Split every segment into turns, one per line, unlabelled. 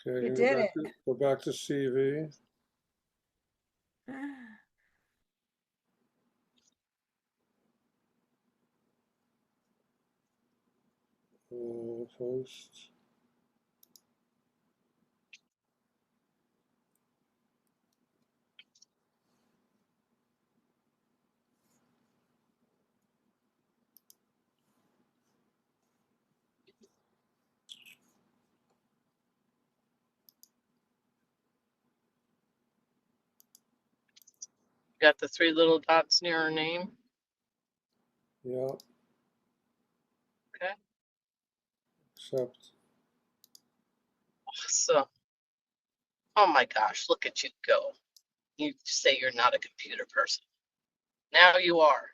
Okay,
You
can
did it.
go back to Sivi. Host.
Got the three little dots near her name.
Yeah.
Okay.
Accept.
Awesome. Oh my gosh, look at you go. You say you're not a computer person. Now you are.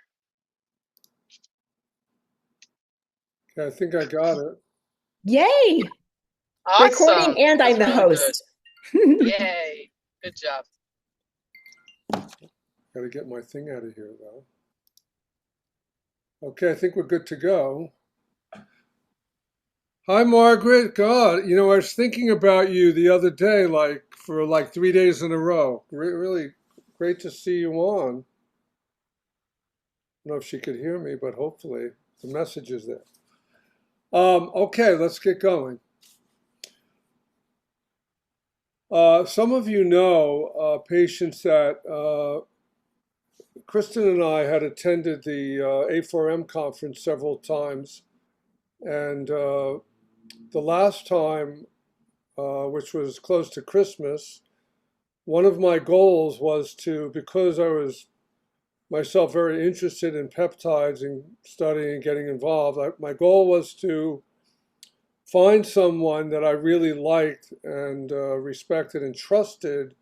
Okay, I think I got it.
Yay!
Awesome.
Recording and
That was
I'm the
really
host.
good. Yay. Good job.
Got to get my thing out of here, though. Okay, I think we're good to go. Hi, Margaret. God, I was thinking about you the other day, for 3 days in a row. Really great to see you on. I don't know if she could hear me, but hopefully the message is there. Okay, let's get going. Some of you know patients that Kristen and I had attended the A4M conference several times, and the last time, which was close to Christmas, one of my goals was because I was myself very interested in peptides and studying and getting involved, my goal was to find someone that I really liked and respected and trusted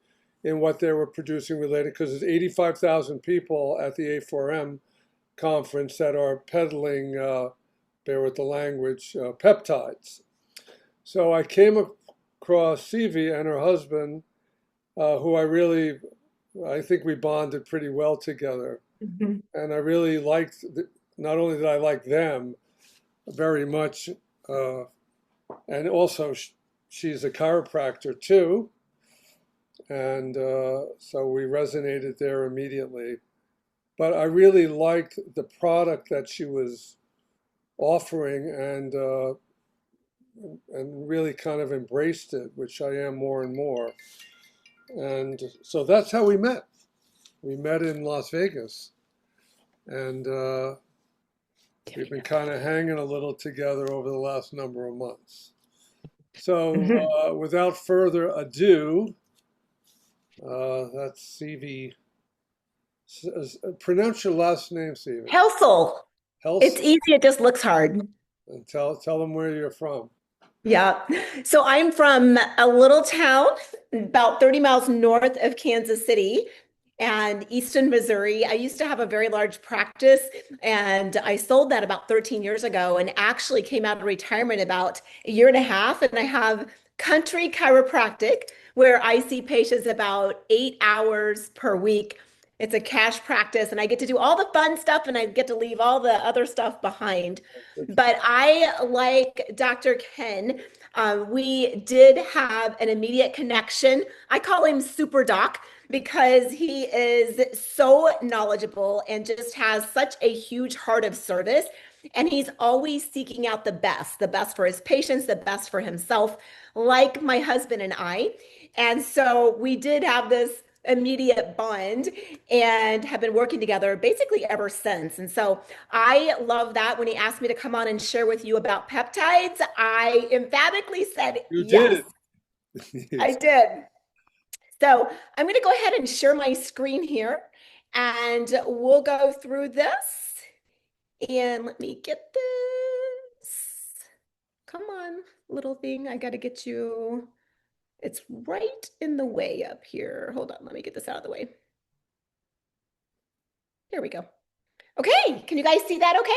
in what they were producing related, because there's 85,000 people at the A4M conference that are peddling, bear with the language, peptides. So I came across Sivi and her husband, who I think we bonded pretty well together.
Mm-hmm.
And I really liked, not only did I like them very much, and also she's a chiropractor too. And so we resonated there immediately. But I really liked the product that she was offering, and really kind of embraced it, which I am more and more. And so that's how we met. We met in Las Vegas, and we've been kind of hanging a little together over the last number of months. So without further ado, that's Sivi. Pronounce your last name, Sivi.
Helsel. It's
Helsel.
easy, it just looks hard.
And tell them where you're from.
Yeah. So I'm from a little town about 30 miles north of Kansas City and Easton, Missouri. I used to have a very large practice and I sold that about 13 years ago and actually came out of retirement about a year and a half. And I have Country Chiropractic where I see patients about 8 hours per week. It's a cash practice and I get to do all the fun stuff and I get to leave all the other stuff behind. But I like Dr. Ken. We did have an immediate connection. I call him Super Doc because he is so knowledgeable and just has such a huge heart of service. And he's always seeking out the best for his patients, the best for himself, like my husband and I. And so we did have this immediate bond and have been working together basically ever since. And so I love that. When he asked me to come on and share with you about peptides, I emphatically said
You
yes.
did.
I did. So I'm going to go ahead and share my screen here and we'll go through this. And let me get this. Come on, little thing. I got to get you. It's right in the way up here. Hold on. Let me get this out of the way. There we go. Okay. Can you guys see that okay?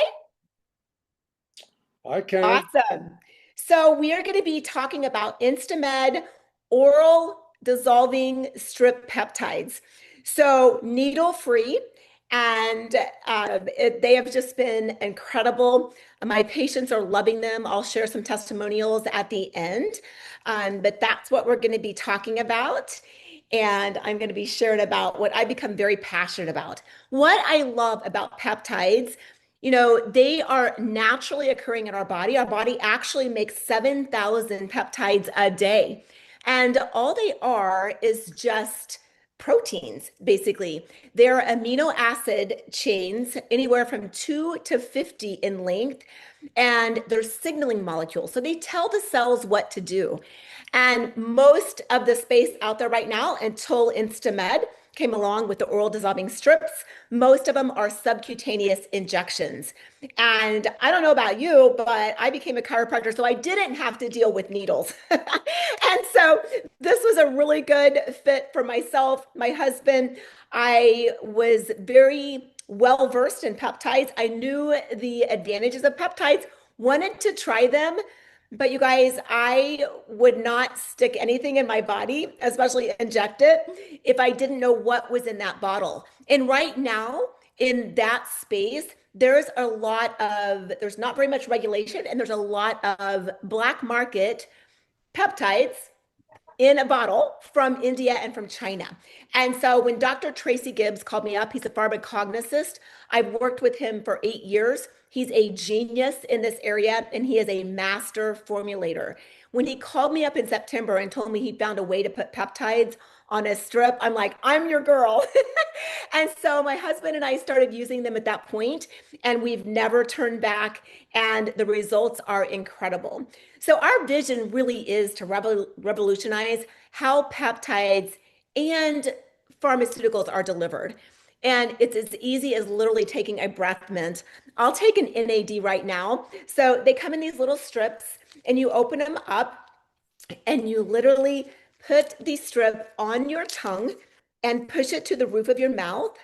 I can.
Awesome. So we are going to be talking about Instamed oral dissolving strip peptides. So needle free, And they have just been incredible. My patients are loving them. I'll share some testimonials at the end, but that's what we're going to be talking about. And I'm going to be sharing about what I become very passionate about. What I love about peptides, they are naturally occurring in our body. Our body actually makes 7,000 peptides a day. And all they are is just proteins, basically. They're amino acid chains, anywhere from 2 to 50 in length, and they're signaling molecules. So they tell the cells what to do. And most of the space out there right now, until Instamed came along with the oral dissolving strips, most of them are subcutaneous injections. And I don't know about you, but I became a chiropractor, so I didn't have to deal with needles. And so this was a really good fit for myself, my husband. I was very well versed in peptides. I knew the advantages of peptides, wanted to try them. But you guys, I would not stick anything in my body, especially inject it, if I didn't know what was in that bottle. And right now, in that space, there's not very much regulation, and there's a lot of black market peptides in a bottle from India and from China. And so when Dr. Tracy Gibbs called me up, he's a pharmacognosist. I've worked with him for 8 years. He's a genius in this area, and he is a master formulator. When he called me up in September and told me he found a way to put peptides on a strip, I'm like, I'm your girl. And so my husband and I started using them at that point, and we've never turned back, and the results are incredible. So our vision really is to revolutionize how peptides and pharmaceuticals are delivered. And it's as easy as literally taking a breath mint. I'll take an NAD right now. So they come in these little strips, and you open them up, and you literally put the strip on your tongue and push it to the roof of your mouth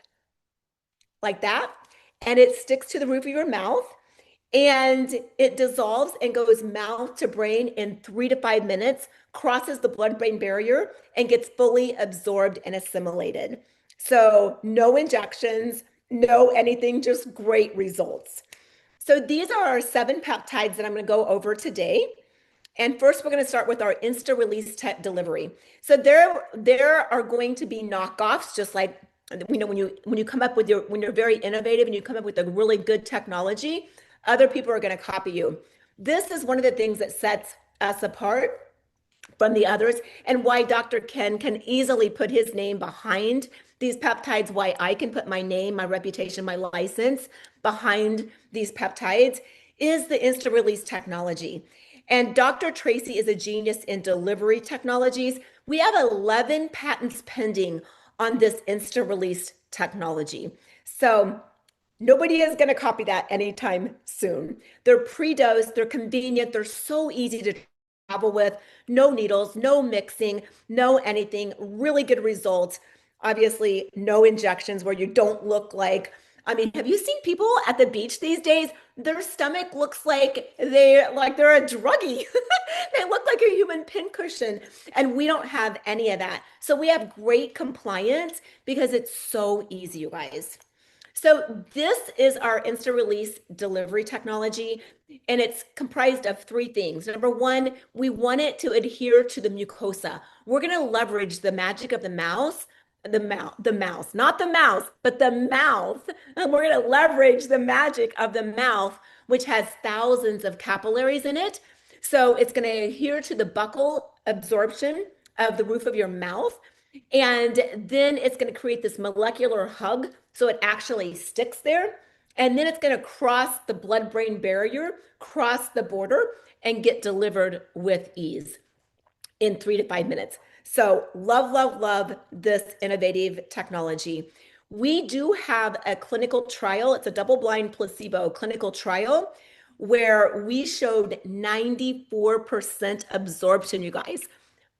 like that. And it sticks to the roof of your mouth, and it dissolves and goes mouth to brain in 3 to 5 minutes, crosses the blood-brain barrier, and gets fully absorbed and assimilated. So no injections, no anything, just great results. So these are our 7 peptides that I'm going to go over today. And first, we're going to start with our insta-release delivery. So there are going to be knockoffs, just like when you come up with when you're very innovative and you come up with a really good technology, other people are going to copy you. This is one of the things that sets us apart from the others, and why Dr. Ken can easily put his name behind these peptides, why I can put my name, my reputation, my license behind these peptides, is the instant release technology. And Dr. Tracy is a genius in delivery technologies. We have 11 patents pending on this instant release technology. So nobody is going to copy that anytime soon. They're pre-dosed, they're convenient, they're so easy to travel with, no needles, no mixing, no anything, really good results. Obviously, no injections where you don't look like, have you seen people at the beach these days? Their stomach looks like they're a druggie. They look like a human pincushion, and we don't have any of that. So we have great compliance because it's so easy, you guys. So this is our instant release delivery technology, and it's comprised of 3 things. Number 1, we want it to adhere to the mucosa. We're going to leverage the magic of the mouse, not the mouth. And we're going to leverage the magic of the mouth, which has thousands of capillaries in it. So it's going to adhere to the buccal absorption of the roof of your mouth. And then it's going to create this molecular hug, so it actually sticks there. And then it's going to cross the blood-brain barrier, cross the border, and get delivered with ease in 3 to 5 minutes. So love, love, love this innovative technology. We do have a clinical trial. It's a double-blind placebo clinical trial where we showed 94% absorption, you guys.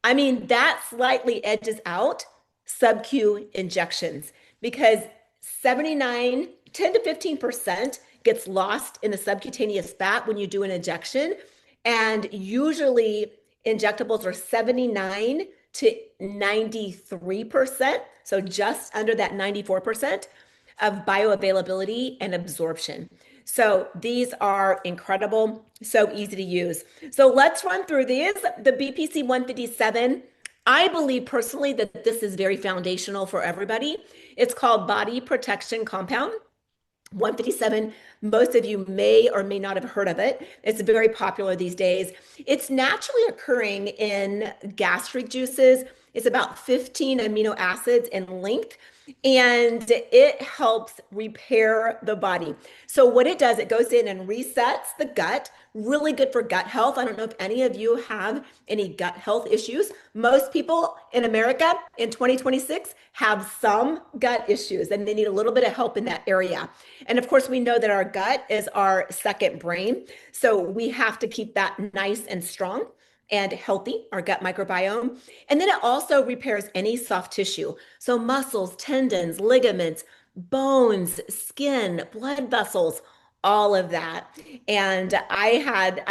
That slightly edges out sub-Q injections, because 10 to 15% gets lost in the subcutaneous fat when you do an injection. And usually injectables are 79 to 93%, so just under that 94%. of bioavailability and absorption. So these are incredible, so easy to use. So let's run through these. The BPC 157, I believe personally that this is very foundational for everybody. It's called Body Protection Compound. 157, most of you may or may not have heard of it. It's very popular these days. It's naturally occurring in gastric juices. It's about 15 amino acids in length, and it helps repair the body. So what it does, it goes in and resets the gut, really good for gut health. I don't know if any of you have any gut health issues. Most people in America in 2026 have some gut issues, and they need a little bit of help in that area. And of course, we know that our gut is our second brain. So we have to keep that nice and strong and healthy, our gut microbiome. And then it also repairs any soft tissue. So muscles, tendons, ligaments, bones, skin, blood vessels, all of that. And I've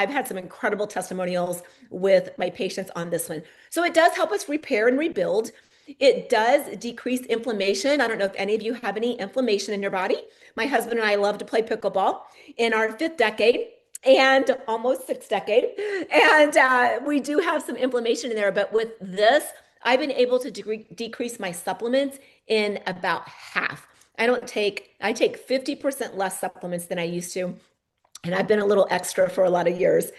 had some incredible testimonials with my patients on this one. So it does help us repair and rebuild. It does decrease inflammation. I don't know if any of you have any inflammation in your body. My husband and I love to play pickleball in our 5th decade and almost 6th decade. And we do have some inflammation in there. But with this, I've been able to decrease my supplements in about half. I take 50% less supplements than I used to. And I've been a little extra for a lot of years.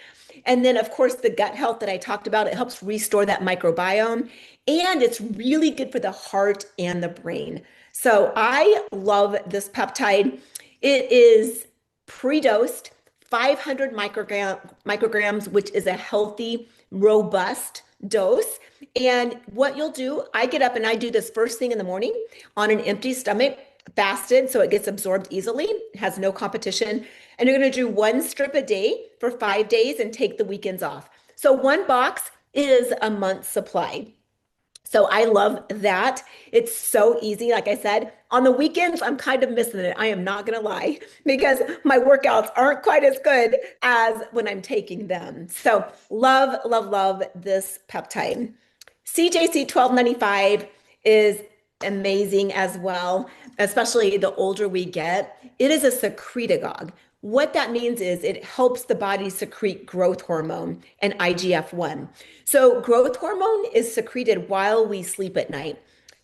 And then, of course, the gut health that I talked about, it helps restore that microbiome. And it's really good for the heart and the brain. So I love this peptide. It is pre-dosed, 500 micrograms, which is a healthy, robust dose. And what you'll do, I get up and I do this first thing in the morning on an empty stomach, fasted, so it gets absorbed easily, has no competition. And you're going to do 1 strip a day for 5 days and take the weekends off. So 1 box is a month's supply. So I love that. It's so easy. Like I said, on the weekends, I'm kind of missing it. I am not going to lie, because my workouts aren't quite as good as when I'm taking them. So love, love, love this peptide. CJC 1295 is amazing as well, especially the older we get. It is a secretagogue. What that means is it helps the body secrete growth hormone and IGF-1. So growth hormone is secreted while we sleep at night,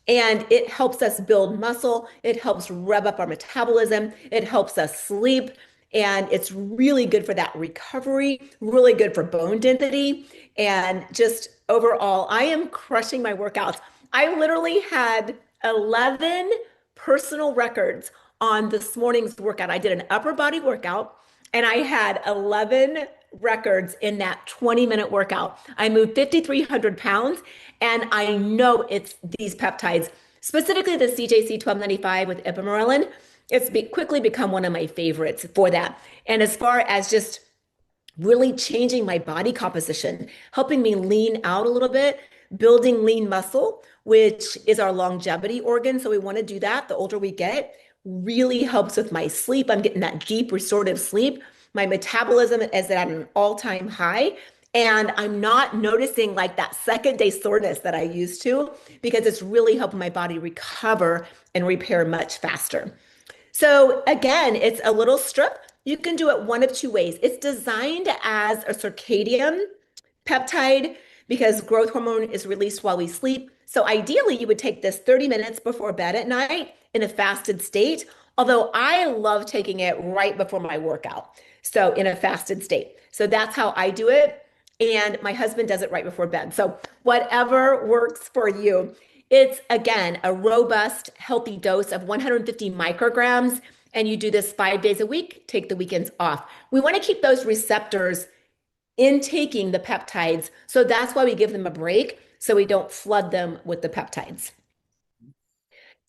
and it helps us build muscle. It helps rev up our metabolism. It helps us sleep, and it's really good for that recovery, really good for bone density, and just overall, I am crushing my workouts. I literally had 11 personal records on this morning's workout. I did an upper body workout and I had 11 records in that 20-minute workout. I moved 5,300 pounds, and I know it's these peptides, specifically the CJC 1295 with ipamorelin. It's quickly become one of my favorites for that. And as far as just really changing my body composition, helping me lean out a little bit, building lean muscle, which is our longevity organ. So we want to do that the older we get. Really helps with my sleep. I'm getting that deep restorative sleep. My metabolism is at an all-time high. And I'm not noticing like that second day soreness that I used to, because it's really helping my body recover and repair much faster. So again, it's a little strip. You can do it one of 2 ways. It's designed as a circadian peptide because growth hormone is released while we sleep. So ideally, you would take this 30 minutes before bed at night in a fasted state, although I love taking it right before my workout. So in a fasted state. So that's how I do it. And my husband does it right before bed. So whatever works for you. It's, again, a robust, healthy dose of 150 micrograms. And you do this 5 days a week, take the weekends off. We want to keep those receptors intaking the peptides. So that's why we give them a break, so we don't flood them with the peptides.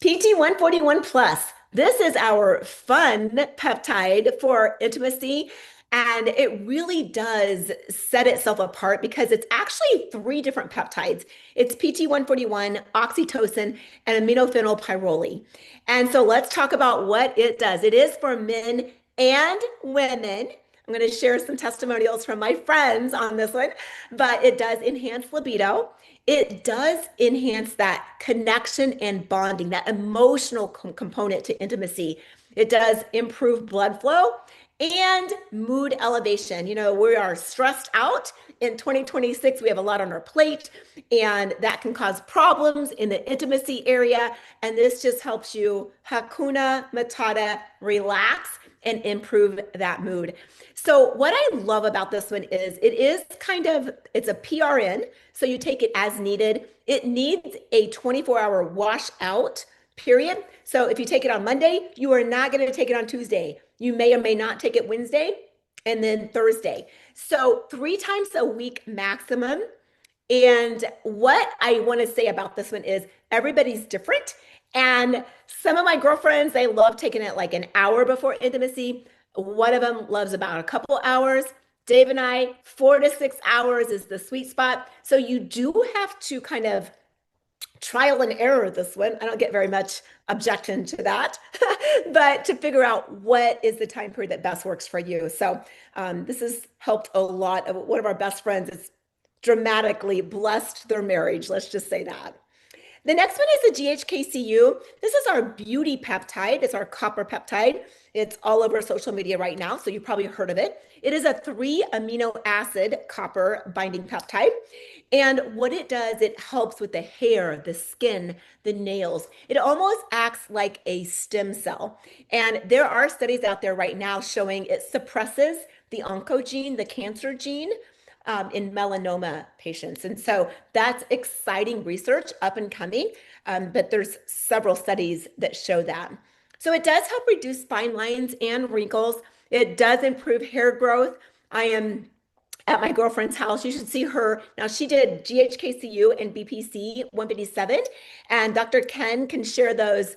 PT141 Plus. This is our fun peptide for intimacy. And it really does set itself apart because it's actually 3 different peptides. It's PT141, oxytocin, and aminophenylpyrrole. And so let's talk about what it does. It is for men and women. I'm going to share some testimonials from my friends on this one, but it does enhance libido. It does enhance that connection and bonding, that emotional component to intimacy. It does improve blood flow and mood elevation. You know, we are stressed out in 2026. We have a lot on our plate, and that can cause problems in the intimacy area. And this just helps you Hakuna Matata, relax and improve that mood. So what I love about this one is it is kind of, it's a PRN. So you take it as needed. It needs a 24-hour wash out period. So if you take it on Monday, you are not going to take it on Tuesday. You may or may not take it Wednesday and then Thursday. So 3 times a week maximum. And what I want to say about this one is everybody's different. And some of my girlfriends, they love taking it like an hour before intimacy. One of them loves about a couple hours. Dave and I, 4 to 6 hours is the sweet spot. So you do have to kind of trial and error this one. I don't get very much objection to that, but to figure out what is the time period that best works for you. So this has helped a lot. Of one of our best friends is dramatically blessed their marriage. Let's just say that. The next one is the GHKCU. This is our beauty peptide. It's our copper peptide. It's all over social media right now, so you've probably heard of it. It is a 3 amino acid copper binding peptide. And what it does, it helps with the hair, the skin, the nails. It almost acts like a stem cell. And there are studies out there right now showing it suppresses the oncogene, the cancer gene, in melanoma patients. And so that's exciting research up and coming, but there's several studies that show that. So it does help reduce fine lines and wrinkles. It does improve hair growth. I am at my girlfriend's house. You should see her. Now, she did GHKCU and BPC 157, and Dr. Ken can share those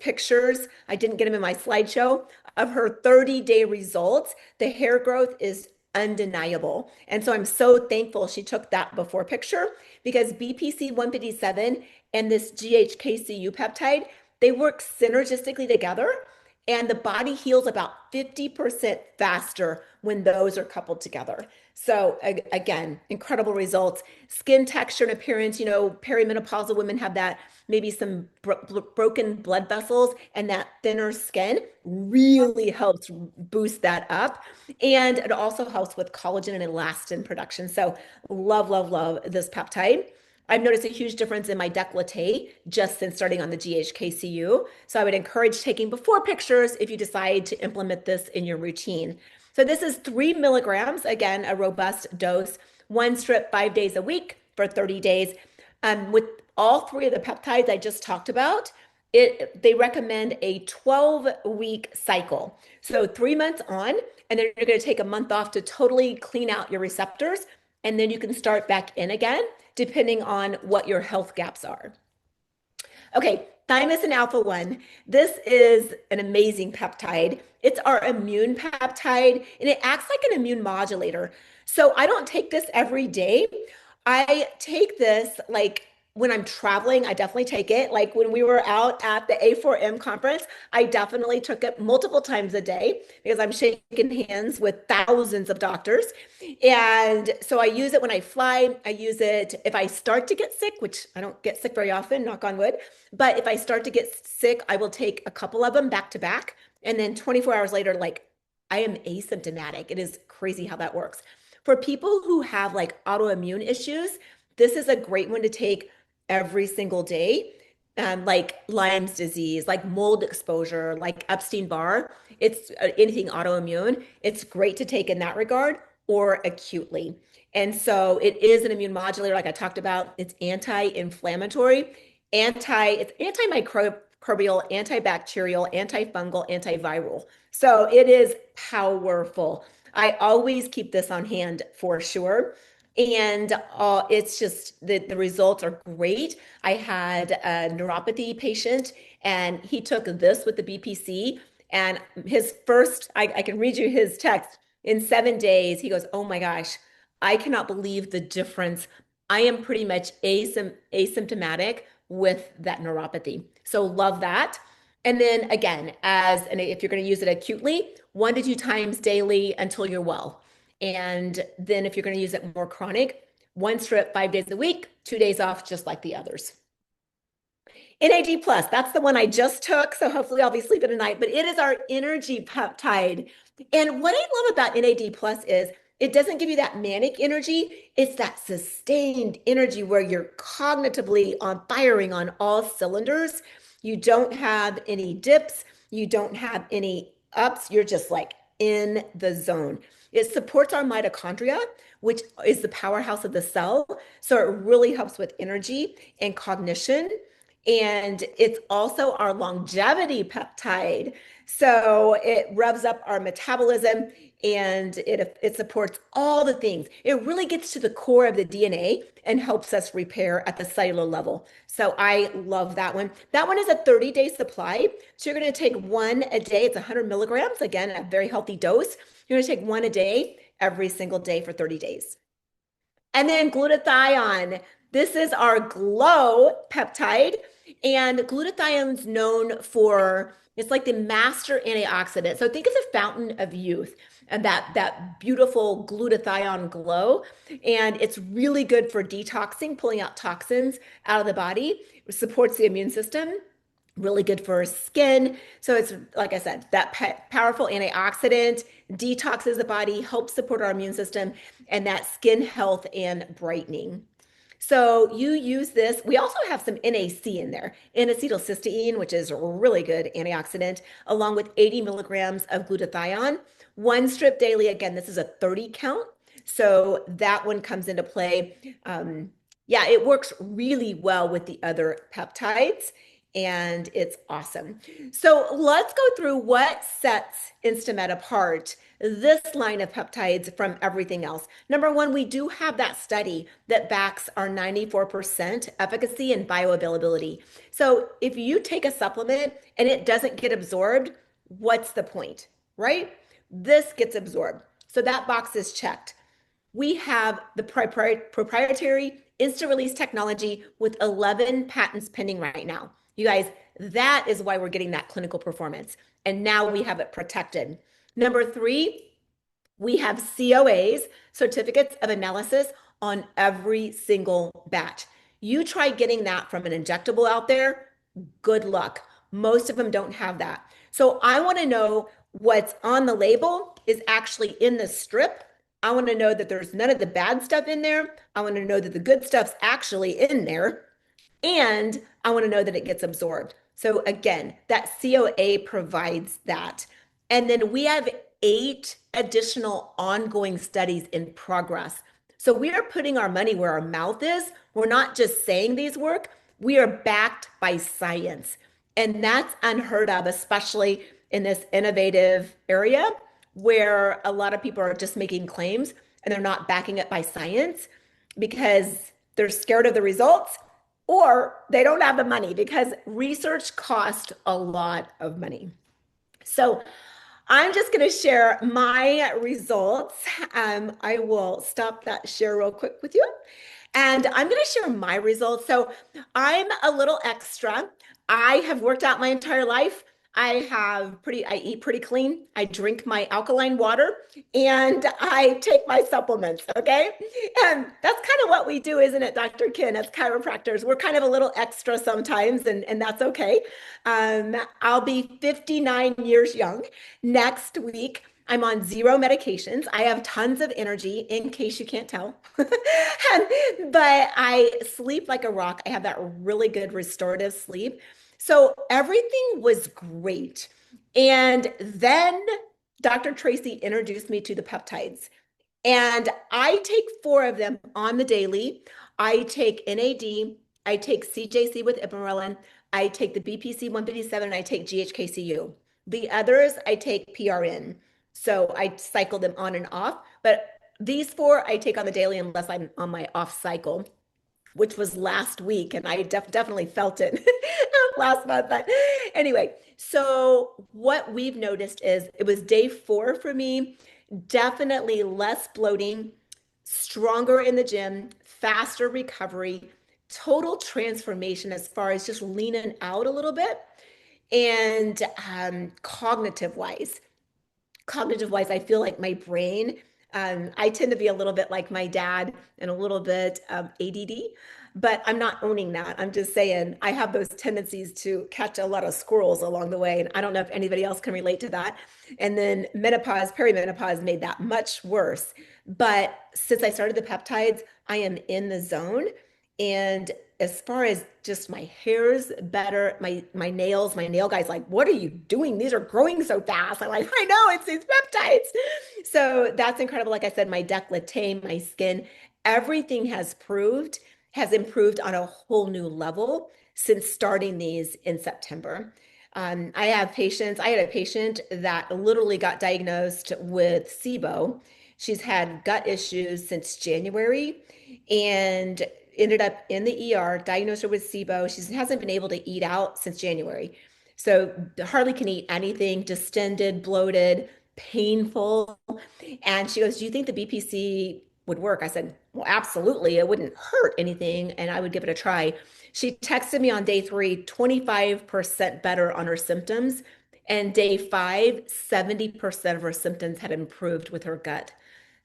pictures. I didn't get them in my slideshow of her 30-day results. The hair growth is undeniable. And so I'm so thankful she took that before picture, because BPC 157 and this GHKCU peptide, they work synergistically together, and the body heals about 50% faster when those are coupled together. So again, incredible results. Skin texture and appearance, you know, perimenopausal women have that, maybe some broken blood vessels, and that thinner skin really helps boost that up. And it also helps with collagen and elastin production. So love, love, love this peptide. I've noticed a huge difference in my décolleté just since starting on the GHKCU. So I would encourage taking before pictures if you decide to implement this in your routine. So this is 3 milligrams, again, a robust dose, 1 strip 5 days a week for 30 days. With all 3 of the peptides I just talked about, they recommend a 12-week cycle. So 3 months on, and then you're going to take a month off to totally clean out your receptors, and then you can start back in again, depending on what your health gaps are. Okay, thymosin alpha-1. This is an amazing peptide. It's our immune peptide, and it acts like an immune modulator. So I don't take this every day. I take this like when I'm traveling, I definitely take it. Like when we were out at the A4M conference, I definitely took it multiple times a day because I'm shaking hands with thousands of doctors. And so I use it when I fly. I use it if I start to get sick, which I don't get sick very often, knock on wood. But if I start to get sick, I will take a couple of them back to back. And then 24 hours later, like I am asymptomatic. It is crazy how that works. For people who have like autoimmune issues, this is a great one to take every single day, like Lyme's disease, like mold exposure, like Epstein-Barr. It's anything autoimmune. It's great to take in that regard, or acutely. And so it is an immune modulator, like I talked about. It's anti-inflammatory, it's antimicrobial, antibacterial, antifungal, antiviral. So it is powerful. I always keep this on hand for sure. And it's just the results are great. I had a neuropathy patient, and he took this with the BPC, and his first, I can read you his text. In 7 days, he goes, "Oh my gosh, I cannot believe the difference. I am pretty much asymptomatic with that neuropathy." So love that. And then again, and if you're going to use it acutely, 1 to 2 times daily until you're well. And then if you're going to use it more chronic, 1 strip 5 days a week, 2 days off, just like the others. NAD plus, that's the one I just took. So hopefully I'll be sleeping tonight, but it is our energy peptide. And what I love about NAD plus is it doesn't give you that manic energy. It's that sustained energy where you're cognitively on firing on all cylinders. You don't have any dips. You don't have any ups. You're just like in the zone. It supports our mitochondria, which is the powerhouse of the cell. So it really helps with energy and cognition. And it's also our longevity peptide. So it revs up our metabolism and it supports all the things. It really gets to the core of the DNA and helps us repair at the cellular level. So I love that one. That one is a 30-day supply. So you're going to take one a day. It's 100 milligrams. Again, a very healthy dose. You're going to take one a day every single day for 30 days. And then glutathione. This is our glow peptide. And glutathione's known for, it's like the master antioxidant. So think of the fountain of youth and that beautiful glutathione glow. And it's really good for detoxing, pulling out toxins out of the body. It supports the immune system. Really good for skin. So it's, like I said, that powerful antioxidant, detoxes the body, helps support our immune system, and that skin health and brightening. So you use this. We also have some NAC in there, N-acetylcysteine, which is a really good antioxidant, along with 80 milligrams of glutathione. 1 strip daily. Again, this is a 30 count. So that one comes into play. Yeah, it works really well with the other peptides and it's awesome. So let's go through what sets Instamed apart, this line of peptides from everything else. Number one, we do have that study that backs our 94% efficacy and bioavailability. So if you take a supplement and it doesn't get absorbed, what's the point, right? This gets absorbed. So that box is checked. We have the proprietary instant release technology with 11 patents pending right now. You guys, that is why we're getting that clinical performance. And now we have it protected. Number three, we have COAs, certificates of analysis, on every single batch. You try getting that from an injectable out there, good luck. Most of them don't have that. So I want to know what's on the label is actually in the strip. I want to know that there's none of the bad stuff in there. I want to know that the good stuff's actually in there. And I want to know that it gets absorbed. So again, that COA provides that. And then we have 8 additional ongoing studies in progress. So we are putting our money where our mouth is. We're not just saying these work. We are backed by science. And that's unheard of, especially in this innovative area where a lot of people are just making claims and they're not backing it by science because they're scared of the results or they don't have the money because research costs a lot of money. So I'm just going to share my results. I will stop that share real quick with you. And I'm going to share my results. So I'm a little extra. I have worked out my entire life. I eat pretty clean. I drink my alkaline water and I take my supplements. Okay. And that's kind of what we do, isn't it, Dr. Ken, as chiropractors? We're kind of a little extra sometimes, and that's okay. I'll be 59 years young next week. I'm on 0 medications. I have tons of energy, in case you can't tell. But I sleep like a rock. I have that really good restorative sleep. So everything was great. And then Dr. Tracy introduced me to the peptides. And I take 4 of them on the daily. I take NAD, I take CJC with ipamorelin, I take the BPC 157, and I take GHKCU. The others, I take PRN. So I cycle them on and off. But these 4 I take on the daily unless I'm on my off cycle, which was last week. And I definitely felt it last month. But anyway, so what we've noticed is it was day 4 for me. Definitely less bloating, stronger in the gym, faster recovery, total transformation as far as just leaning out a little bit. And cognitive wise, I feel like my brain, I tend to be a little bit like my dad and a little bit ADD, but I'm not owning that. I'm just saying I have those tendencies to catch a lot of squirrels along the way. And I don't know if anybody else can relate to that. And then menopause, perimenopause made that much worse. But since I started the peptides, I am in the zone. And as far as just my hair's better, my nails, my nail guy's like, what are you doing? These are growing so fast. I'm like, I know, it's these peptides. So that's incredible. Like I said, my décolleté, my skin, everything has improved on a whole new level since starting these in September. I had a patient that literally got diagnosed with SIBO. She's had gut issues since January and ended up in the ER, diagnosed her with SIBO. She hasn't been able to eat out since January. So hardly can eat anything, distended, bloated, painful. And she goes, do you think the BPC would work? I said, well, absolutely. It wouldn't hurt anything, and I would give it a try. She texted me on day 3, 25% better on her symptoms. And day 5, 70% of her symptoms had improved with her gut.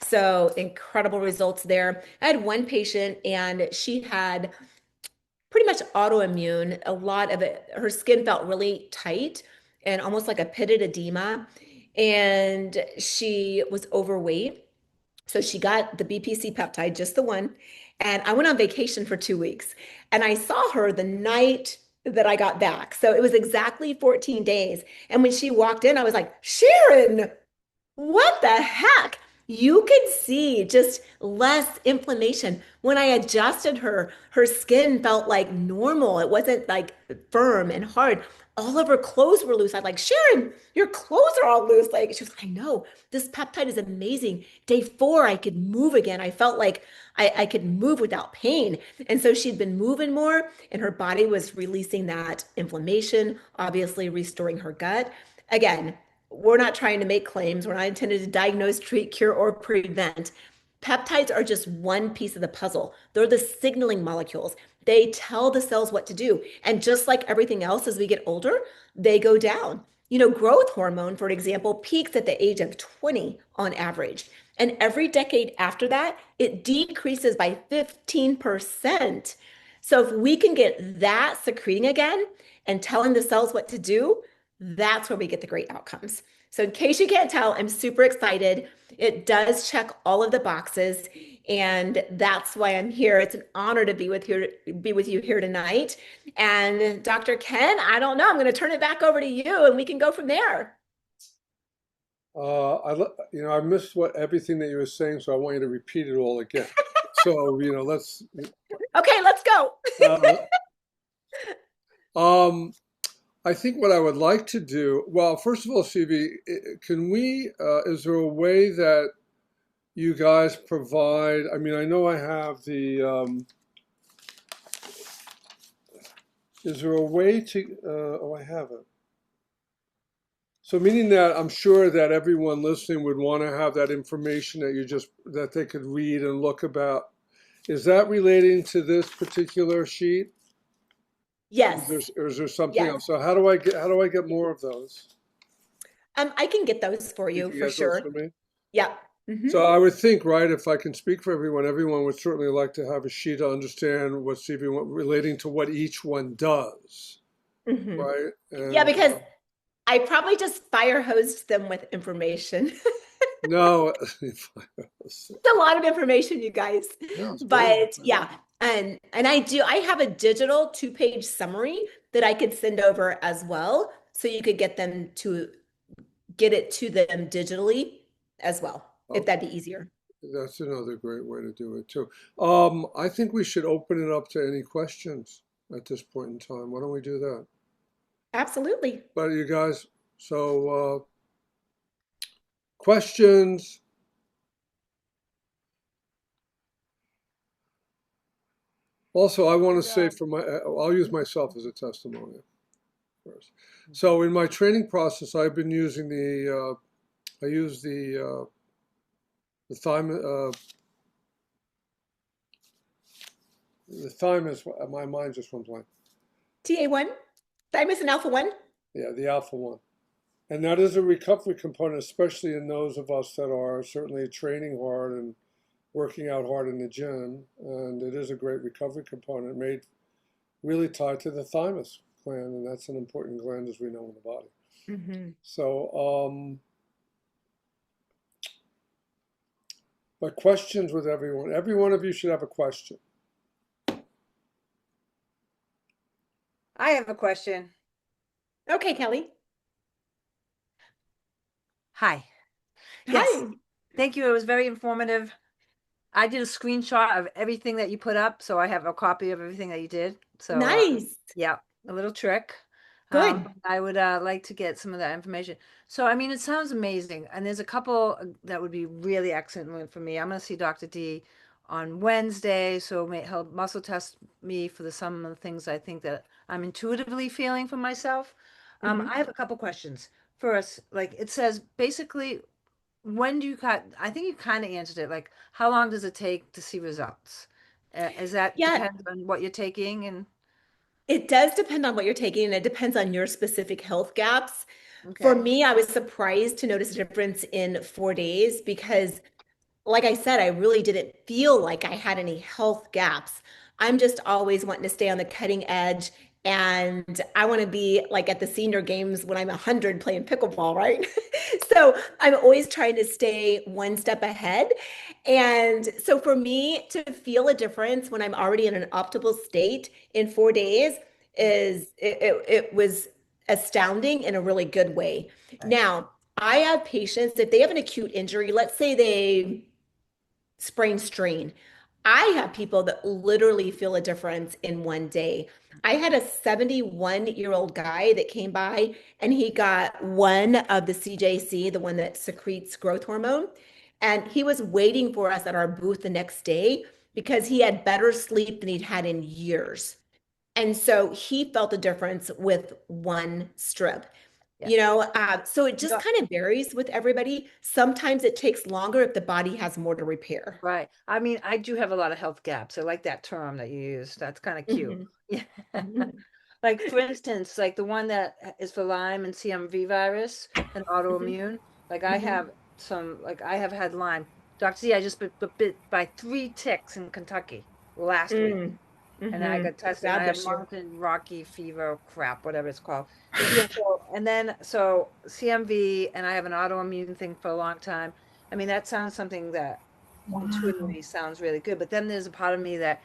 So incredible results there. I had one patient and she had pretty much autoimmune. A lot of it, her skin felt really tight and almost like a pitted edema. And she was overweight. So she got the BPC peptide, just the one. And I went on vacation for 2 weeks. And I saw her the night that I got back. So it was exactly 14 days. And when she walked in, I was like, Sharon, what the heck? You could see just less inflammation. When I adjusted her, her skin felt like normal. It wasn't like firm and hard. All of her clothes were loose. I'm like, Sharon, your clothes are all loose. Like, she was like, I know, this peptide is amazing. Day 4, I could move again. I felt like I could move without pain. And so she'd been moving more, and her body was releasing that inflammation, obviously restoring her gut. Again, we're not trying to make claims. We're not intended to diagnose, treat, cure, or prevent. Peptides are just one piece of the puzzle. They're the signaling molecules. They tell the cells what to do. And just like everything else, as we get older, they go down. Growth hormone, for example, peaks at the age of 20 on average. And every decade after that, it decreases by 15%. So if we can get that secreting again and telling the cells what to do, that's where we get the great outcomes. So in case you can't tell, I'm super excited. It does check all of the boxes, and that's why I'm here. It's an honor to be with you here tonight. And Dr. Ken, I don't know, I'm going to turn it back over to you and we can go from there.
I missed everything that you were saying, so I want you to repeat it all again. So, let's.
Okay, let's go.
I think what I would like to do, well, first of all, Sivi, is there a way that you guys provide, I mean, I know I have is there a way to, I have it. So meaning that I'm sure that everyone listening would want to have that information that they could read and look about. Is that relating to this particular sheet?
Yes.
Or is there something else? So how do I get more of those?
I can get those for you for sure.
For me?
Yeah.
So I would think, right, if I can speak for everyone would certainly like to have a sheet to understand what Sivi relating to what each one does, right? And,
yeah, because I probably just fire hosed them with information.
No,
it's a lot of information, you guys. But yeah, and I have a digital 2-page summary that I could send over as well, so you could get it to them digitally as well, if that'd be easier.
That's another great way to do it too. I think we should open it up to any questions at this point in time. Why don't we do that?
Absolutely.
But you guys, so questions? Also, I want to say I'll use myself as a testimonial first. So in my training process, I've been using the thymus, my mind just went blank.
TA1, thymus and alpha-1.
Yeah, the alpha one. And that is a recovery component, especially in those of us that are certainly training hard and working out hard in the gym. And it is a great recovery component made really tied to the thymus gland, and that's an important gland as we know in the body.
Hmm.
So, my questions with everyone. Every one of you should have a question.
I have a question.
Okay, Kelly.
Hi. Yes,
Hi.
thank you. It was very informative. I did a screenshot of everything that you put up, so I have a copy of everything that you did. So,
Nice.
yeah, a little trick.
Good.
I would like to get some of that information. So, I mean, it sounds amazing, and there's a couple that would be really excellent for me. I'm going to see Dr. D on Wednesday, so he'll muscle test me for some of the things I think that I'm intuitively feeling for myself.
Hmm.
I have a couple questions. First, like it says, basically, when do you cut? I think you kind of answered it. Like, how long does it take to see results? Is that
Yeah,
depends on what you're taking and
it does depend on what you're taking, and it depends on your specific health gaps. For
okay.
me, I was surprised to notice a difference in 4 days because, like I said, I really didn't feel like I had any health gaps. I'm just always wanting to stay on the cutting edge. And I want to be like at the senior games when I'm 100 playing pickleball, right? So I'm always trying to stay one step ahead. And so for me to feel a difference when I'm already in an optimal state in 4 days it was astounding in a really good way.
Okay.
Now, I have patients, if they have an acute injury, let's say they sprain strain. I have people that literally feel a difference in one day. I had a 71-year-old guy that came by and he got one of the CJC, the one that secretes growth hormone. And he was waiting for us at our booth the next day because he had better sleep than he'd had in years. And so he felt a difference with one strip.
Yeah.
So it
You
just
know,
kind of varies with everybody. Sometimes it takes longer if the body has more to repair.
right. I mean, I do have a lot of health gaps. I like that term that you use. That's kind of cute.
Mhm,
Yeah.
mhm,
Like for instance, like the one that is for Lyme and CMV virus and
mhm,
autoimmune. Like I
mhm,
have like I have had Lyme. Dr. Z, I just bit by 3 ticks in Kentucky last week.
mm,
And I
mhm.
got tested and
God
I have
bless you.
mountain rocky fever crap, whatever it's called. Yeah, so and then so CMV and I have an autoimmune thing for a long time. I mean, that sounds something that
Wow.
intuitively sounds really good. But then there's a part of me that,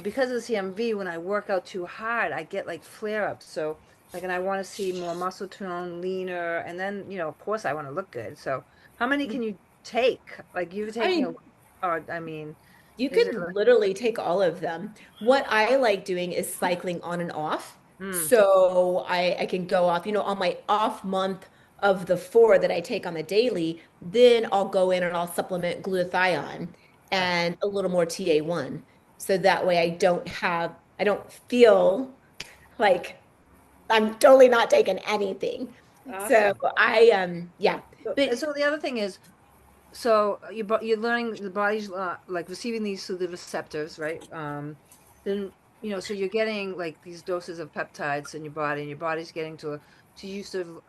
because of the CMV, when I work out too hard, I get like flare-ups. So like, and I want to see more muscle tone, leaner, and then, of course I want to look good. So how many can you take? Like you're
I
taking
mean,
or I mean,
you
is it
could
like,
literally take all of them. What I like doing is cycling on and off.
mm,
So I can go off, on my off month of the 4 that I take on the daily, then I'll go in and I'll supplement glutathione
right.
and a little more TA1. So that way I don't feel like I'm totally not taking anything. So
Awesome.
yeah,
So, and
but
so the other thing is, so you're learning the body's like receiving these through the receptors, right? Then so you're getting like these doses of peptides in your body, and your body's getting to used to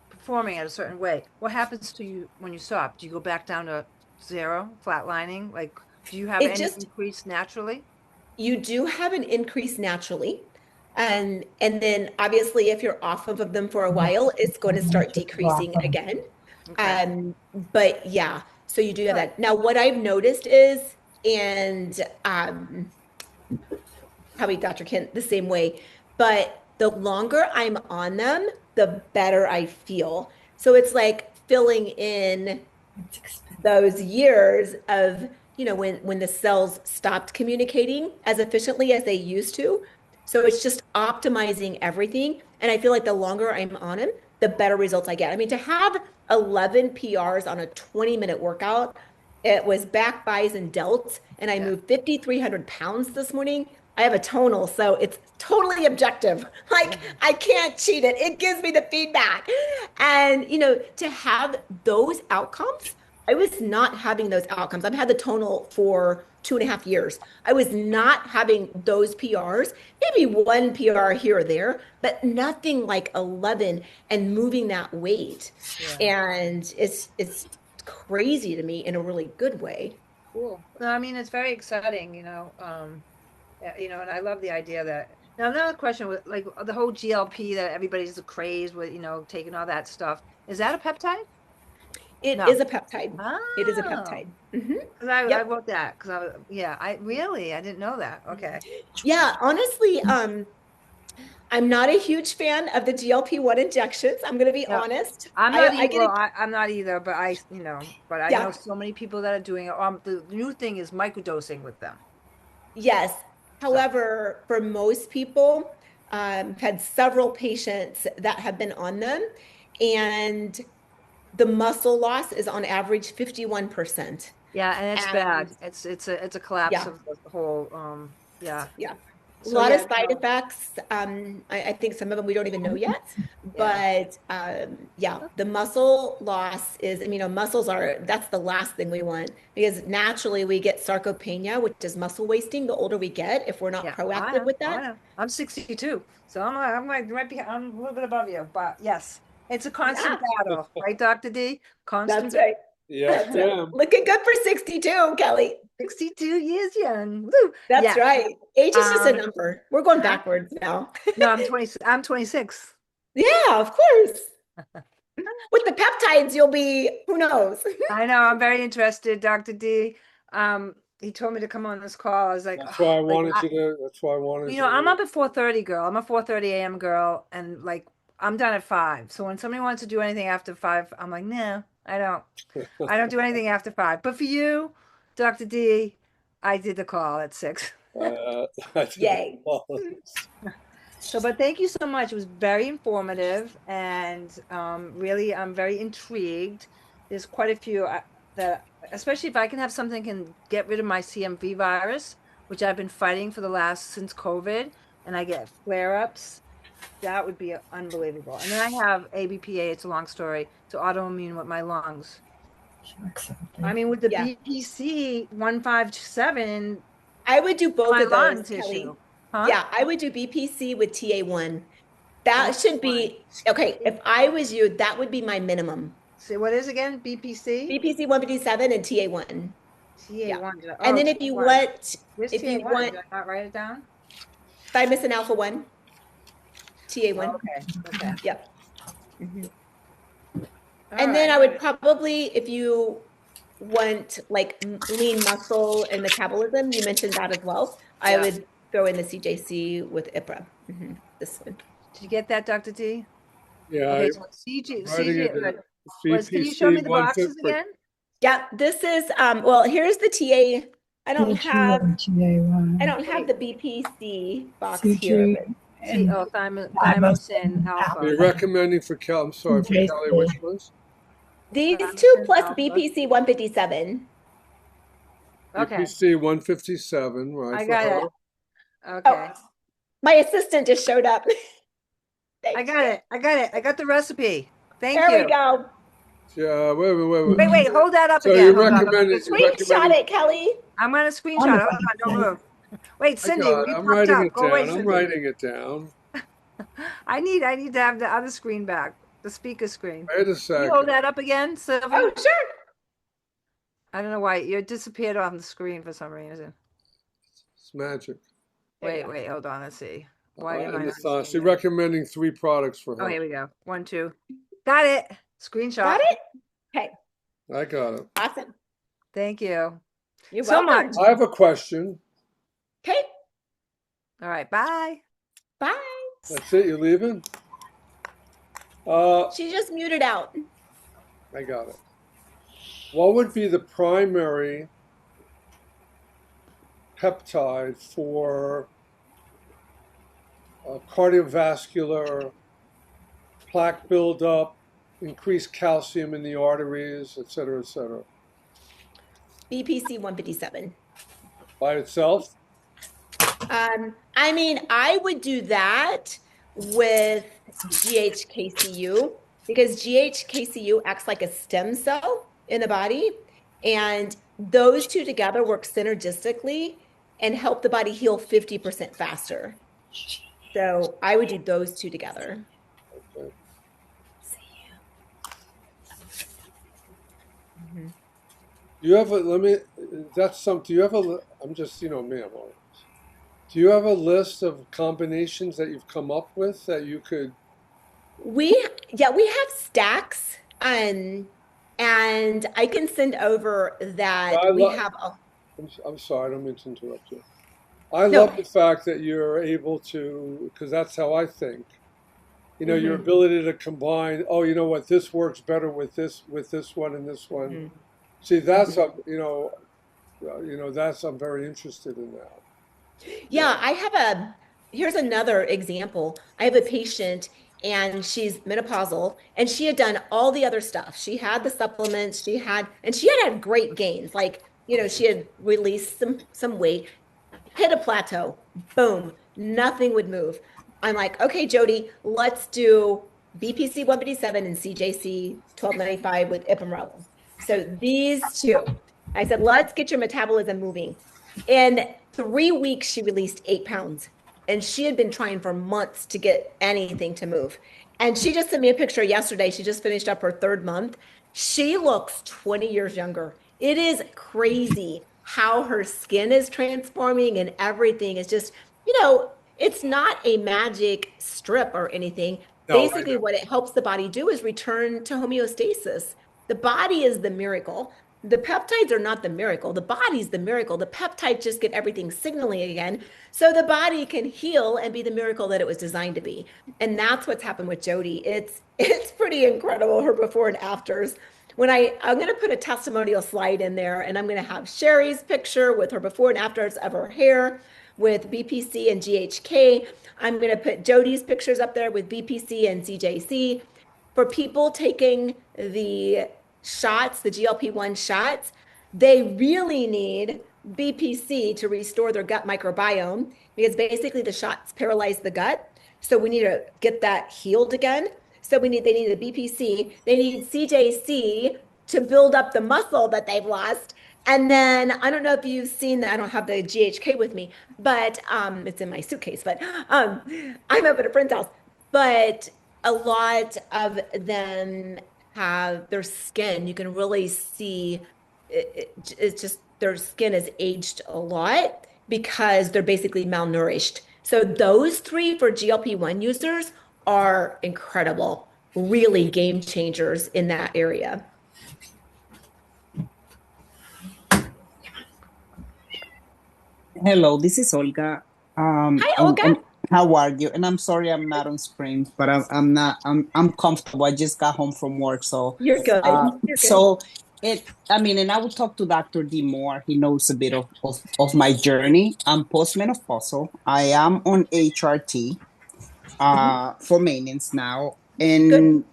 performing at a certain way. What happens to you when you stop? Do you go back down to zero, flatlining? Like, do you have
it
any
just
increase naturally?
you do have an increase naturally. And then obviously if you're off of them for a while, it's going to start decreasing again.
Okay.
But yeah, so you do have
Right.
that. Now, what I've noticed is, and probably Dr. Kent the same way, but the longer I'm on them, the better I feel. So it's like filling in those years of when the cells stopped communicating as efficiently as they used to. So it's just optimizing everything, and I feel like the longer I'm on them, the better results I get. I mean, to have 11 PRs on a 20-minute workout, it was back, buys, and delts, and I
Yeah.
moved 5,300 pounds this morning. I have a tonal, so it's totally objective. Like
Mhm.
I can't cheat it. It gives me the feedback. And to have those outcomes I was not having those outcomes. I've had the tonal for 2.5 years. I was not having those PRs, maybe one PR here or there, but nothing like 11 and moving that weight.
Yeah.
And it's crazy to me in a really good way.
Cool. No, I mean, it's very exciting, and I love the idea that. Now, another question with like the whole GLP that everybody's crazed with, taking all that stuff. Is that a peptide?
It
No.
is a peptide. It is a
Oh,
peptide. Hmm.
because I
Yep.
wrote that because I didn't know that. Okay.
Yeah, honestly, I'm not a huge fan of the GLP-1 injections. I'm going to be
No,
honest.
I'm not
I
either.
get
Well,
it.
I'm not either, but I know
Yeah,
so many people that are doing it. The new thing is microdosing with them.
yes.
So,
However, for most people, I've had several patients that have been on them, and the muscle loss is on average 51%.
yeah, and it's
And
bad. It's a collapse
yeah,
of the whole. Yeah.
yeah. A
So
lot of
yeah,
side
no.
effects. I think some of them we don't even know yet.
Yeah.
But yeah, the muscle loss is, muscles are, that's the last thing we want because naturally we get sarcopenia, which is muscle wasting the older we get if we're not
Yeah,
proactive with
I
that.
know. I'm 62, so I'm right behind, I'm a little bit above you, but yes, it's a constant
Yeah,
battle, right, Dr. D?
that's
Constant
right.
Yes,
That's right.
ma'am.
Looking good for 62, Kelly.
62 years young. Woo!
That's
Yes.
right. Age is just a
Um,
number. We're going
huh?
backwards now.
No, I'm 26.
Yeah, of course. With the peptides, you'll be, who knows?
I know, I'm very interested, Dr. D. He told me to come on this call. I was like,
That's
oh,
why I
like
wanted you to. That's why I wanted you
I'm
to.
up at 4:30 girl. I'm a 4:30 a.m. girl, and like I'm done at 5. So when somebody wants to do anything after 5, I'm like, no, I don't. I don't do anything after 5. But for you, Dr. D, I did the call at 6.
I did the
Yay.
So, but thank you so much. It was very informative, and really, I'm very intrigued. There's quite a few that, especially if I can have something that can get rid of my CMV virus, which I've been fighting for the last since COVID, and I get flare-ups. That would be unbelievable. And then I have ABPA. It's a long story. So autoimmune with my lungs. I mean, with the
Yeah.
BPC 157,
I would do both
my
of
lung
those,
tissue,
Kelly.
huh?
Yeah, I would do BPC with TA1. That should
One.
be, okay, if I was you, that would be my minimum.
See what is again? BPC?
BPC 157 and TA1. Yeah.
TA1.
And
Oh,
then
TA1. Where's
if you
TA1?
want
Did I not write it down?
thymosin alpha 1, TA1.
Okay. Okay.
Yep. Mhm.
All
And then
right.
I would probably, if you want like lean muscle and metabolism, you mentioned that as well. I
Yeah.
would throw in the CJC with IPRA. This one.
Did you get that, Dr. D?
Yeah,
Okay, so
I'm writing it down.
can you show me the
BPC
boxes
150.
again?
Yeah, this is well, here's the TA. I don't have
TA1.
the BPC box
C3
here, but
and
Thymosin alpha.
Are you recommending for Kelly? I'm sorry, for
Okay.
Kelly, which ones?
these two
Thymosin
plus
alpha.
BPC 157.
Okay,
BPC 157, right?
I
for
got
her.
it. Okay,
My assistant just showed up.
I got it. I got it. I got the recipe. Thank
There
you.
we go.
Yeah, wait.
Wait, hold that up
So
again.
you're
Hold on.
recommending?
Screenshot it, Kelly.
I'm gonna screenshot it. Hold on, don't move. Wait,
I
Cindy,
got it.
you
I'm
popped
writing
up.
it
Go away,
down. I'm
Cindy.
writing it down.
I need to have the other screen back, the speaker screen.
Wait a
Can you
second.
hold that up again, Sylvie?
Oh, sure.
I don't know why you disappeared off the screen for some reason.
It's magic.
Wait, hold on. Let's see. Why am I
And
not
she's
seeing it?
recommending 3 products for her.
Oh, here we go. 1, 2. Got it. Screenshot.
Got it? Okay.
I got it.
Awesome.
Thank you.
You're
So
welcome.
much.
I have a question.
Okay.
All right. Bye.
Bye.
That's it. You're leaving?
She just muted out.
I got it. What would be the primary peptide for cardiovascular plaque buildup, increased calcium in the arteries, et cetera, et cetera?
BPC 157.
By itself?
I mean, I would do that with GHKCU because GHKCU acts like a stem cell. in the body. And those two together work synergistically and help the body heal 50% faster. So I would do those two together.
Okay.
Mhm.
Do you have a, let me, that's some, do you have a, I'm just, you know me, I'm all, do you have a list of combinations that you've come up with that you could?
Yeah, we have stacks. And I can send over that
I
we
love,
have
I'm sorry, I don't mean to interrupt you. I
no.
love the fact that you're able to, because that's how I think. You know, your
Mhm,
ability to combine, oh, you know what, this works better with this one and this one.
mhm,
See, that's,
mhm.
that's, I'm very interested in that. Yeah.
Yeah, here's another example. I have a patient and she's menopausal and she had done all the other stuff. She had the supplements, and she had great gains. Like, she had released some weight, hit a plateau, boom, nothing would move. I'm like, okay, Jody, let's do BPC 157 and CJC 1295 with ipamorelin. So these two, I said, let's get your metabolism moving. In 3 weeks, she released 8 pounds. And she had been trying for months to get anything to move. And she just sent me a picture yesterday. She just finished up her 3rd month. She looks 20 years younger. It is crazy how her skin is transforming and everything is just, it's not a magic strip or anything.
No, I
Basically,
know.
what it helps the body do is return to homeostasis. The body is the miracle. The peptides are not the miracle. The body's the miracle. The peptides just get everything signaling again so the body can heal and be the miracle that it was designed to be. And that's what's happened with Jody. It's pretty incredible, her before and afters. I'm going to put a testimonial slide in there, and I'm going to have Sherry's picture with her before and afters of her hair with BPC and GHK. I'm going to put Jody's pictures up there with BPC and CJC. For people taking the shots, the GLP-1 shots, they really need BPC to restore their gut microbiome because basically the shots paralyze the gut. So we need to get that healed again. So they need a BPC, they need CJC to build up the muscle that they've lost. And then I don't know if you've seen that. I don't have the GHK with me, but it's in my suitcase. But I'm up at a friend's house. But a lot of them have their skin. You can really see it's just their skin has aged a lot because they're basically malnourished. So those three for GLP-1 users are incredible, really game changers in that area.
Hello, this is Olga.
Hi, Olga.
How are you? And I'm sorry I'm not on screen, but I'm not. I'm comfortable. I just got home from work, so
You're good.
uh,
You're good.
so it. I mean, and I will talk to Dr. D more. He knows a bit of my journey. I'm postmenopausal. I am on HRT
Mhm.
for maintenance now,
Good.
and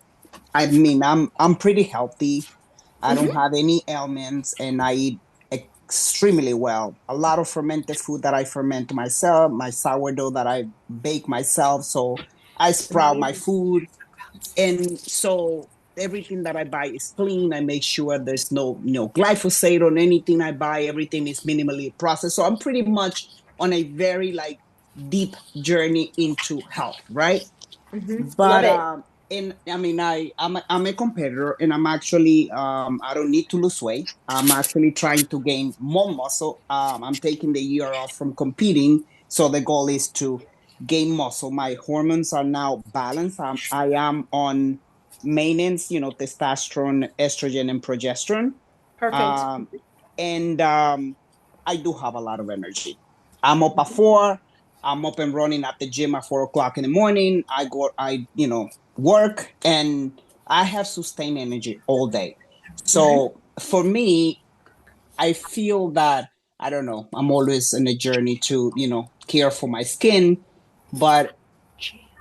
I mean I'm pretty healthy. I don't
Mhm.
have any ailments and I eat extremely well. A lot of fermented food that I ferment myself, my sourdough that I bake myself. So I sprout my
Amazing.
food. And so everything that I buy is clean. I make sure there's no glyphosate on anything I buy. Everything is minimally processed. So I'm pretty much on a very like deep journey into health, right?
Love
But
it.
and I mean I'm a competitor and I'm actually I don't need to lose weight. I'm actually trying to gain more muscle. I'm taking the year off from competing, so the goal is to gain muscle. My hormones are now balanced. I am on maintenance, testosterone, estrogen, and progesterone.
Perfect.
Um, and I do have a lot of energy. I'm up at 4. I'm up and running at the gym at 4 o'clock in the morning. I work and I have sustained energy all day.
Mhm.
So for me, I feel that I don't know. I'm always in a journey to care for my skin, but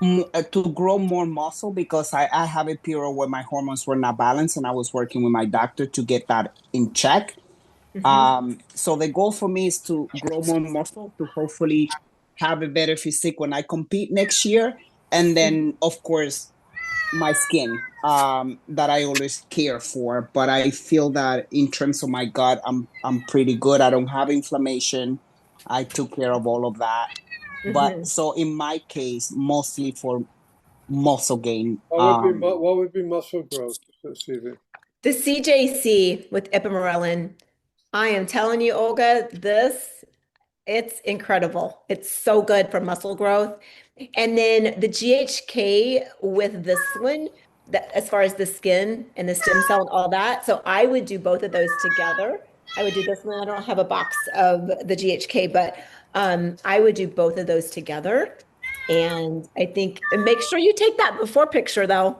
to grow more muscle because I have a period where my hormones were not balanced and I was working with my doctor to get that in check.
Mhm.
So the goal for me is to grow more muscle to hopefully have a better physique when I compete next year. And then, of course, my skin that I always care for, but I feel that in terms of my gut, I'm pretty good. I don't have inflammation. I took care of all of that. But
Mhm.
so in my case, mostly for muscle gain.
What would be muscle growth, Sivi?
The CJC with ipamorelin, I am telling you, Olga, it's incredible. It's so good for muscle growth. And then the GHK with this one, that as far as the skin and the stem cell and all that. So I would do both of those together. I would do this one. I don't have a box of the GHK, but I would do both of those together. And I think, and make sure you take that before picture though,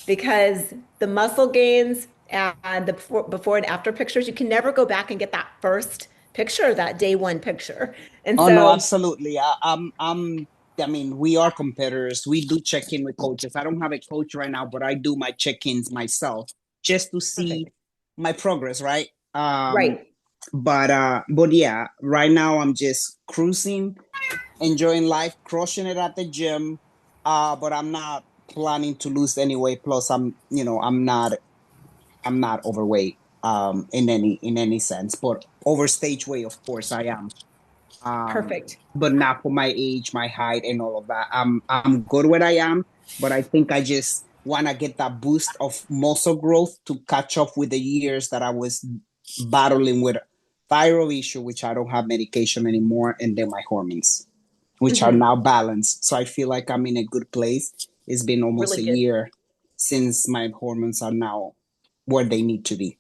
because the muscle gains and the before and after pictures, you can never go back and get that first picture, that day one picture. And
Oh no,
so,
absolutely. I mean, we are competitors. We do check in with coaches. I don't have a coach right now, but I do my check-ins myself just to see
perfect.
my progress, right?
Right.
But yeah, right now I'm just cruising, enjoying life, crushing it at the gym. But I'm not planning to lose any weight. Plus, I'm not overweight in any sense, but overstage weight, of course, I am.
Perfect.
But not for my age, my height, and all of that. I'm good where I am, but I think I just want to get that boost of muscle growth to catch up with the years that I was battling with thyroid issue, which I don't have medication anymore, and then my hormones, which are
Mhm.
now balanced. So I feel like I'm in a good place. It's been almost
Really
a
good.
year since my hormones are now where they need to be.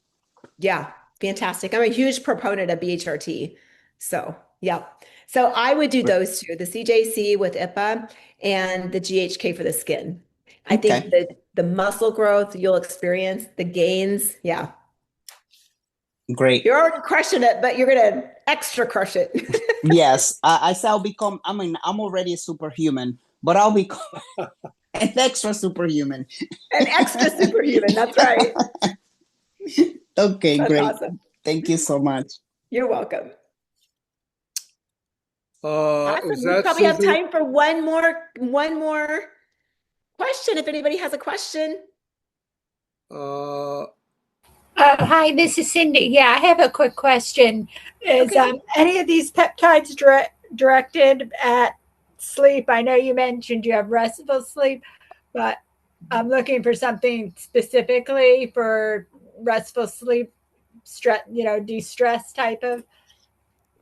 Yeah, fantastic. I'm a huge proponent of BHRT. So, yeah. So I would do those two, the CJC with IPA and the GHK for the skin. I think
Okay,
that the muscle growth you'll experience, the gains, yeah.
great.
You're already crushing it, but you're gonna extra crush it.
Yes, I say I'll become. I mean, I'm already a superhuman, but I'll become an extra superhuman.
An extra superhuman. That's right.
Okay,
That's
great.
awesome.
Thank you so much.
You're welcome.
Is
Awesome. We
that
probably have
Sivi?
time for one more question if anybody has a question.
Uh,
Hi, this is Cindy. Yeah, I have a quick question. Is
Okay.
any of these peptides directed at sleep? I know you mentioned you have restful sleep, but I'm looking for something specifically for restful sleep, stress, de-stress type of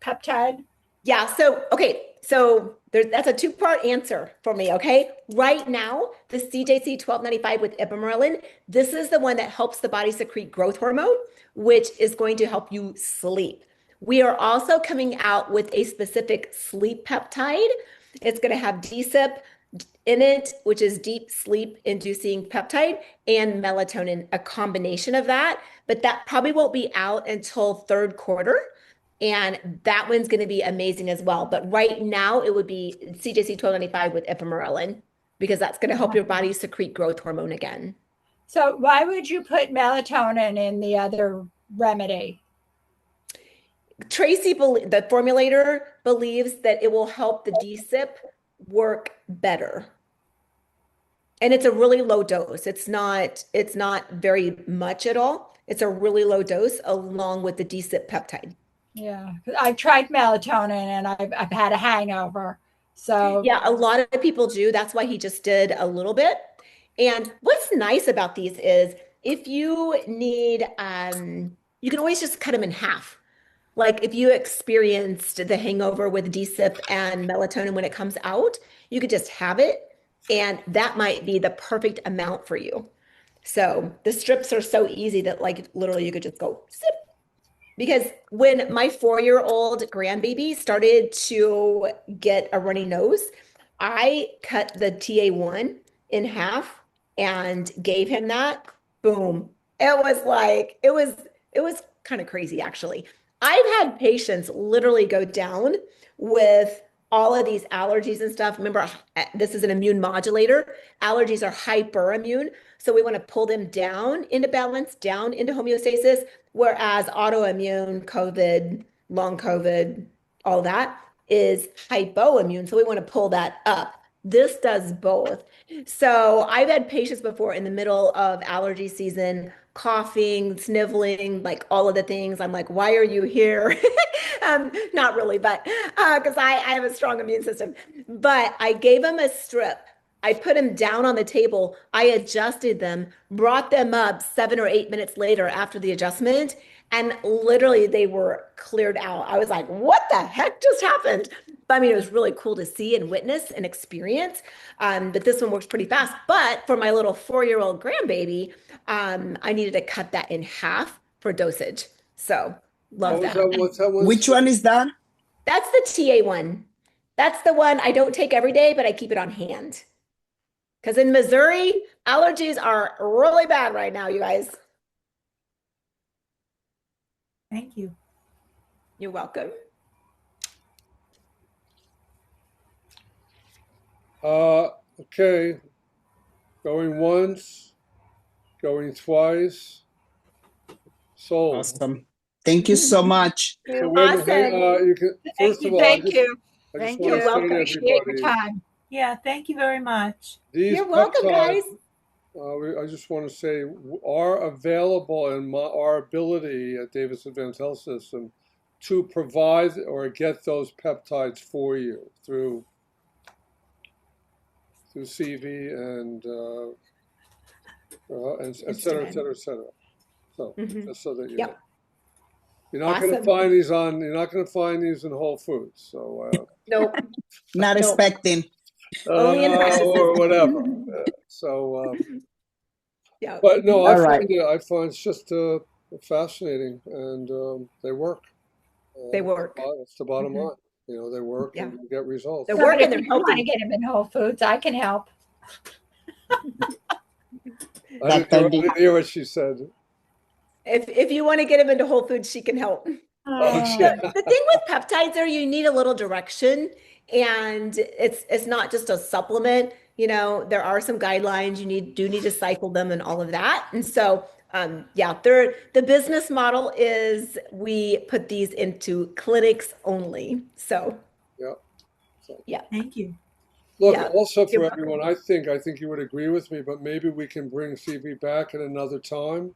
peptide.
Yeah, so okay, so that's a two-part answer for me, okay? Right now, the CJC 1295 with ipamorelin, this is the one that helps the body secrete growth hormone, which is going to help you sleep. We are also coming out with a specific sleep peptide. It's going to have DSIP in it, which is deep sleep inducing peptide, and melatonin, a combination of that, but that probably won't be out until third quarter. And that one's going to be amazing as well. But right now, it would be CJC 1295 with ipamorelin because that's going to help your body secrete growth hormone again.
So why would you put melatonin in the other remedy?
Tracy, the formulator, believes that it will help the DSIP work better. And it's a really low dose. It's not very much at all. It's a really low dose along with the DSIP peptide.
Yeah, I've tried melatonin and I've had a hangover. So
Yeah, a lot of people do. That's why he just did a little bit. And what's nice about these is if you need, you can always just cut them in half. Like if you experienced the hangover with DSIP and melatonin when it comes out, you could just have it, and that might be the perfect amount for you. So the strips are so easy that like literally you could just go sip. Because when my 4-year-old grandbaby started to get a runny nose, I cut the TA1 in half and gave him that. Boom. It was kind of crazy actually. I've had patients literally go down with all of these allergies and stuff. Remember, this is an immune modulator. Allergies are hyperimmune. So we want to pull them down into balance, down into homeostasis. Whereas autoimmune, COVID, long COVID, all that is hypoimmune. So we want to pull that up. This does both. So I've had patients before in the middle of allergy season, coughing, sniveling, like all of the things. I'm like, why are you here? Not really, but because I have a strong immune system. But I gave them a strip. I put them down on the table. I adjusted them, brought them up 7 or 8 minutes later after the adjustment, and literally they were cleared out. I was like, what the heck just happened? But I mean, it was really cool to see and witness and experience. But this one works pretty fast. But for my little 4-year-old grandbaby, I needed to cut that in half for dosage. So love that.
What's that one?
Which one is that?
That's the TA one. That's the one I don't take every day, but I keep it on hand. Because in Missouri, allergies are really bad right now, you guys.
Thank you.
You're welcome.
Okay. Going once, going twice. Sold.
Awesome. Thank you so much.
So wait a minute,
Awesome.
you can, first of all,
Thank you.
I just
Thank
want
you.
to say to
Appreciate your
everybody,
time. Yeah, thank you very much.
these
You're welcome, guys.
peptides, I just want to say, are available in our ability at Davis Advanced Health System to provide or get those peptides for you through Sivi and et cetera, et cetera, et cetera. So just so that you know.
Yep.
You're not going to
Awesome.
find these you're not going to find these in Whole Foods. So
Nope.
Not
Nope.
expecting.
Only in practices.
or whatever. So
Yeah.
but no,
All right.
I find it's just fascinating, and they work.
They work.
That's the bottom line. You know, they work
Yeah.
and you get results.
They're
So, but
working,
if
they're
you want to
healthy.
get them in Whole Foods, I can help.
I didn't hear what she said.
If you want to get them into Whole Foods, she can help.
Oh, yeah.
The thing with peptides are you need a little direction, and it's not just a supplement. You know, there are some guidelines. You do need to cycle them and all of that. And so, yeah, the business model is we put these into clinics only. So,
Yeah.
yeah.
Thank you.
Look,
Yeah,
also
you're
for everyone, I think you would agree with me, but maybe we can bring CV back at another time,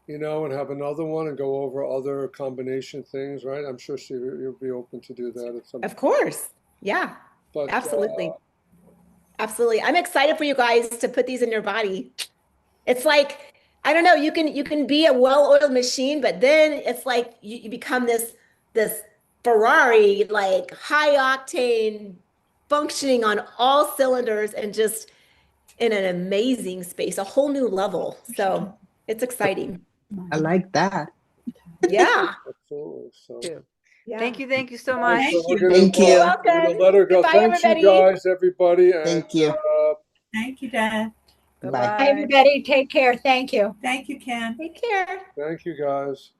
you know, and have another one and go over other combination things, right? I'm sure CV, you'll be open to do that at some
Of course. Yeah,
But
absolutely. Absolutely. I'm excited for you guys to put these in your body. It's like, I don't know, you can be a well-oiled machine, but then it's like you become this Ferrari, like high octane, functioning on all cylinders and just in an amazing space, a whole new level. So it's exciting.
I like that.
Yeah.
absolutely. So
Yeah.
Thank you so
all right,
much.
so we're
Thank
gonna,
you.
You're
we're gonna
welcome.
let her go.
Goodbye,
Thanks
everybody.
you guys, everybody. And,
Thank you.
Thank you, Dad.
Bye.
Bye-bye.
Hi, everybody. Take care. Thank you. Thank you, Ken.
Take care.
Thank you guys.